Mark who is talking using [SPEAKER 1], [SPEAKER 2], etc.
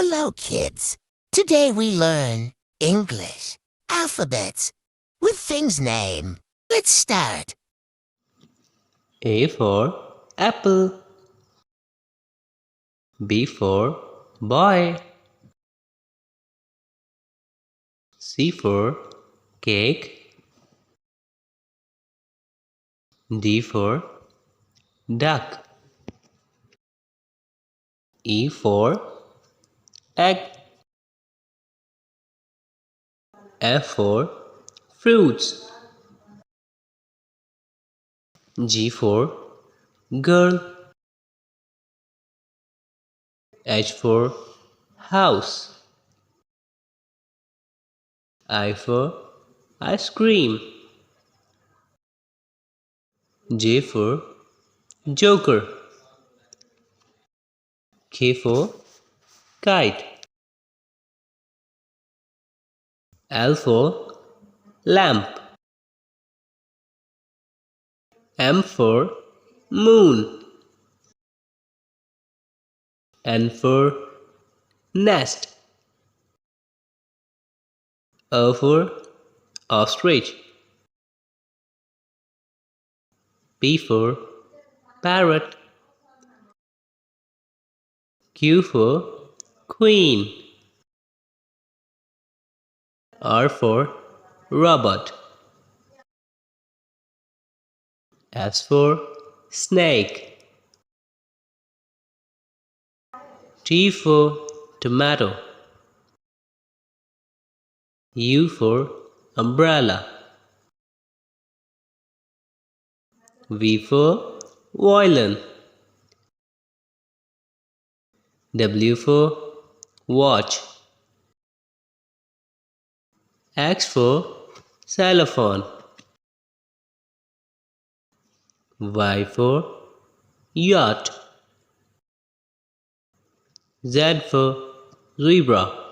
[SPEAKER 1] Hello, kids. Today we learn English, alphabets, with things name. Let's start.
[SPEAKER 2] A for apple. B for boy. C for cake. D for duck. E for egg. F for fruits. G for girl. H for house. I for ice cream. J for joker. K for kite. L for lamp. M for moon. N for nest. O for ostrich. P for parrot. Q for queen. R for robot. S for snake. T for tomato. U for umbrella. V for violin. W for watch. X for xylophone. Y for yacht. Z for zebra.